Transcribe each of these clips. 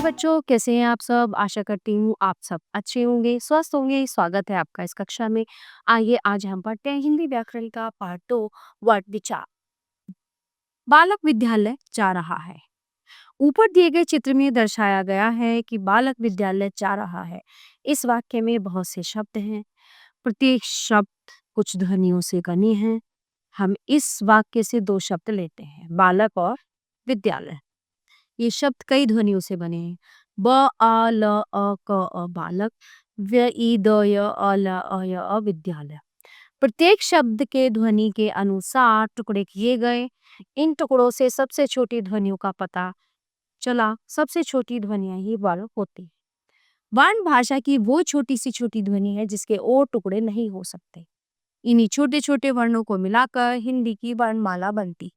बच्चों, कैसे हैं आप सब? आशा करती हूँ आप सब अच्छे होंगे, स्वस्थ होंगे। स्वागत है आपका इस कक्षा में। आइए आज हम पढ़ते हैं हिंदी व्याकरण का पार्ट 2 वर्ड विचार। बालक विद्यालय जा रहा है। ऊपर दिए गए चित्र में दर्शाया गया है कि बालक विद्यालय जा रहा है। इस वाक्य में बहुत से शब्द हैं। प्रत्येक शब्द कुछ ध्वनियों से बने हैं। हम इस वाक्य से दो शब्द लेते हैं, बालक और विद्यालय। ये शब्द कई ध्वनियों से बने हैं। ब आ ल अ क अ बालक, व्य ई द य अ ल अ य अ विद्यालय। प्रत्येक शब्द के ध्वनि के अनुसार टुकड़े किए गए। इन टुकड़ों से सबसे छोटी ध्वनियों का पता चला। सबसे छोटी ध्वनियां ही बालक होती है। वर्ण भाषा की वो छोटी सी छोटी ध्वनि है जिसके और टुकड़े नहीं हो सकते। इन्हीं छोटे छोटे वर्णों को मिलाकर हिंदी की वर्णमाला बनती।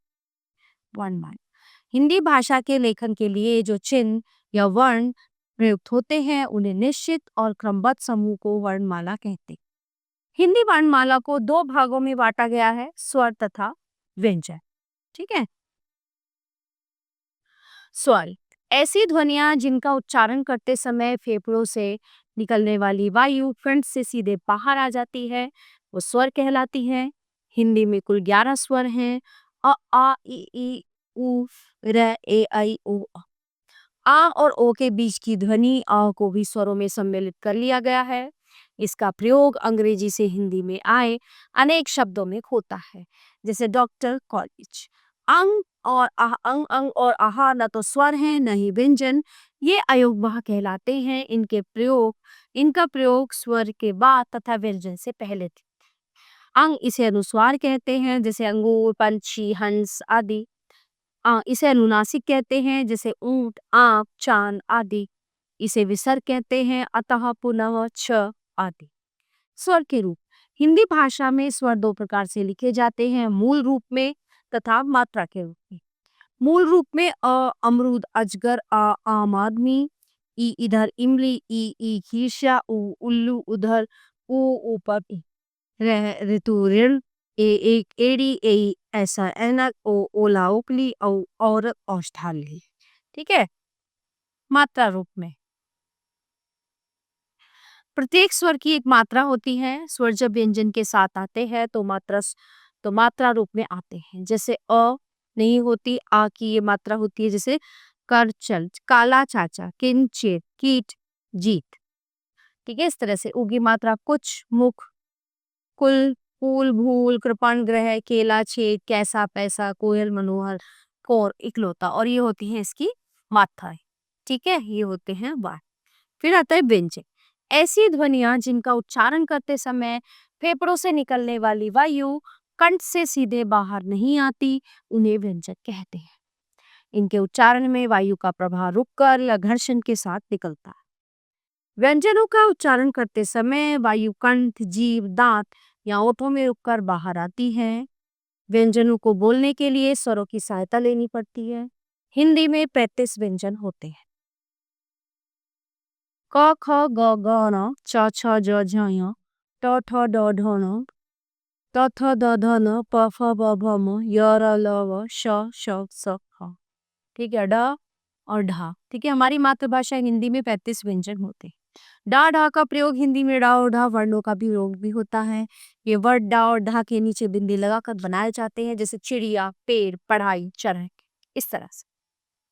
वर्णमाला हिंदी भाषा के लेखन के लिए जो चिन्ह या वर्ण प्रयुक्त होते हैं उन्हें निश्चित और क्रमबद्ध समूह को वर्णमाला कहते हैं। हिंदी वर्णमाला को दो भागों में बांटा गया है, स्वर तथा व्यंजन। ठीक है। स्वर ऐसी ध्वनियां जिनका उच्चारण करते समय फेफड़ों से निकलने वाली वायु कंठ से सीधे बाहर आ जाती है, वो स्वर कहलाती है। हिंदी में कुल 11 स्वर हैं। अ आ ई उ र ए ऐ ओ औ। आ और ओ के बीच की ध्वनि अ को भी स्वरों में सम्मिलित कर लिया गया है। इसका प्रयोग अंग्रेजी से हिंदी में आए अनेक शब्दों में होता है, जैसे डॉक्टर, कॉलेज। अंग और अंग और आहा न तो स्वर हैं न ही व्यंजन। ये अयोगवाह कहलाते हैं। इनका प्रयोग स्वर के बाद तथा व्यंजन से पहले थे। अंग इसे अनुस्वार कहते हैं, जैसे अंगूर, पंछी, हंस आदि। इसे अनुनासिक कहते हैं, जैसे ऊंट, आंख, चांद आदि। इसे विसर्ग कहते हैं, अतः, पुनः, छ आदि। स्वर के रूप हिंदी भाषा में स्वर दो प्रकार से लिखे जाते हैं, मूल रूप में तथा मात्रा के रूप में। मूल रूप में अमरूद, अजगर, आम आदमी, ई इधर इमली, ई ईर्ष्या, उ उल्लू, उधर ऊ ऊपर, ऋतु ऋण, एक एड़ी, ऐसा ऐनक, ओला ओकली, और औषधालय। ठीक है। मात्रा रूप में प्रत्येक स्वर की एक मात्रा होती है। स्वर जब व्यंजन के साथ आते हैं तो मात्रा रूप में आते हैं। जैसे अ नहीं होती, आ की ये मात्रा होती है, जैसे कर, चल, काला, चाचा, किंचित, कीट, जीत। ठीक है। इस तरह से उ की मात्रा कुछ, मुख, कुल, फूल, भूल, कृपण, ग्रह, केला, छेद, कैसा, पैसा, कोयल, मनोहर, कौर, इकलौता, और ये होती है इसकी मात्राएं। ठीक है। ये होते हैं वार। फिर आता है व्यंजन। ऐसी ध्वनियां जिनका उच्चारण करते समय फेफड़ों से निकलने वाली वायु कंठ से सीधे बाहर नहीं आती, उन्हें व्यंजन कहते हैं। इनके उच्चारण में वायु का प्रवाह रुककर या घर्षण के साथ निकलता है। व्यंजनों का उच्चारण करते समय वायु कंठ, जीभ, दांत या ओठों में रुककर बाहर आती है। व्यंजनों को बोलने के लिए स्वरों की सहायता लेनी पड़ती है। हिंदी में 35 व्यंजन होते हैं। क ख ग घ न, च छ ज झ ञ, ट ठ ड ढ न, त थ द ध न, प फ ब भ म, य र ल व, श स ख। ठीक है। ड और ढा। ठीक है। हमारी मातृभाषा हिंदी में 35 व्यंजन होते हैं। डा ढा का प्रयोग हिंदी में डा और ढा वर्णों का भी प्रयोग भी होता है। ये वर्ड डा और ढा के नीचे बिंदी लगाकर बनाए जाते हैं, जैसे चिड़िया, पेड़, पढ़ाई, चरह। इस तरह से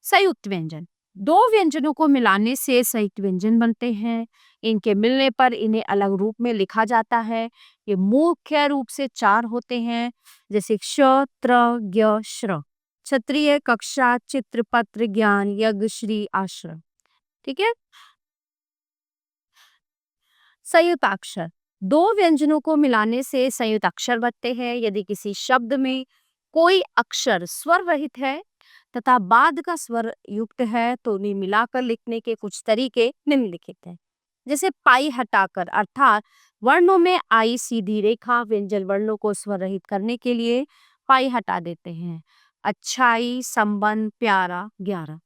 संयुक्त व्यंजन दो व्यंजनों को मिलाने से संयुक्त व्यंजन बनते हैं। इनके मिलने पर इन्हें अलग रूप में लिखा जाता है। ये मुख्य रूप से 4 होते हैं, जैसे क्ष, त्र, ज्ञ, श्र। क्षत्रिय, कक्षा, चित्र, पत्र, ज्ञान, यज्ञ, श्री, आश्रम। ठीक है। संयुक्ताक्षर दो व्यंजनों को मिलाने से संयुक्ताक्षर बनते हैं। यदि किसी शब्द में कोई अक्षर स्वर रहित है तथा बाद का स्वर युक्त है तो उन्हें मिलाकर लिखने के कुछ तरीके निम्नलिखित हैं। जैसे पाई हटाकर, अर्थात वर्णों में आई सीधी रेखा व्यंजन वर्णों को स्वर रहित करने के लिए पाई हटा देते हैं। अच्छाई, संबंध, प्यारा, 11।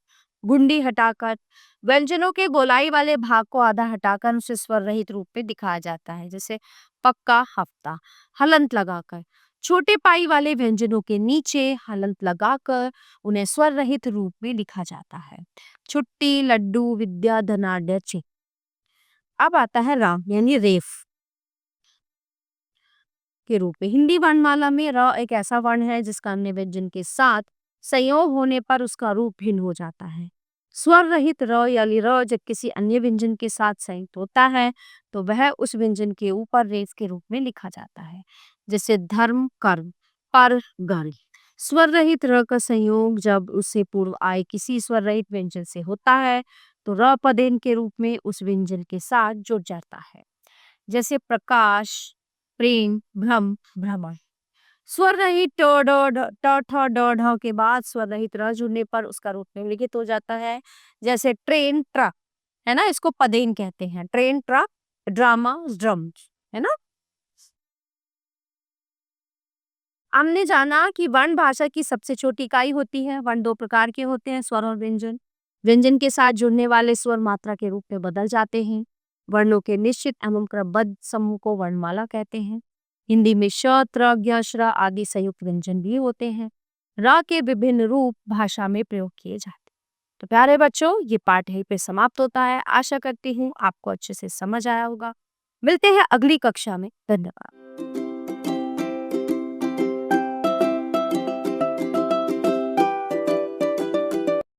गुंडी हटाकर व्यंजनों के गोलाई वाले भाग को आधा हटाकर उसे स्वर रहित रूप में दिखाया जाता है, जैसे पक्का, हफ्ता। हलंत लगाकर छोटे पाई वाले व्यंजनों के नीचे हलंत लगाकर उन्हें स्वर रहित रूप में लिखा जाता है। छुट्टी, लड्डू, विद्या, धनाढ्य, चे। अब आता है राम यानी रेफ के रूप में। हिंदी वर्णमाला में र एक ऐसा वर्ण है जिसका अन्य व्यंजन के साथ संयोग होने पर उसका रूप भिन्न हो जाता है। स्वर रहित र यानी र जब किसी अन्य व्यंजन के साथ संयुक्त होता है तो वह उस व्यंजन के ऊपर रेफ के रूप में लिखा जाता है, जैसे धर्म, कर्म, पर, गर्ल। स्वर रहित र का संयोग जब उससे पूर्व आए किसी स्वर रहित व्यंजन से होता है तो र पदेन के रूप में उस व्यंजन के साथ जुड़ जाता है, जैसे प्रकाश, प्रेम, भ्रम, भ्रमण। स्वर रहित ट ड ढ ट ठ ड ढ के बाद स्वर रहित र जुड़ने पर उसका रूप निम्नलिखित हो जाता है, जैसे ट्रेन, ट्रक, है ना, इसको पदेन कहते हैं। ट्रेन, ट्रक, ड्रामा, ड्रम, है ना। हमने जाना कि वर्ण भाषा की सबसे छोटी इकाई होती है। वर्ण दो प्रकार के होते हैं, स्वर और व्यंजन। व्यंजन के साथ जुड़ने वाले स्वर मात्रा के रूप में बदल जाते हैं। वर्णों के निश्चित एवं क्रमबद्ध समूह को वर्णमाला कहते हैं। हिंदी में श, त्र, ज्ञ, श्र आदि संयुक्त व्यंजन भी होते हैं। र के विभिन्न रूप भाषा में प्रयोग किए जाते हैं। तो प्यारे बच्चों, ये पाठ यहीं पे समाप्त होता है। आशा करती हूँ आपको अच्छे से समझ आया होगा। मिलते हैं अगली कक्षा में। धन्यवाद।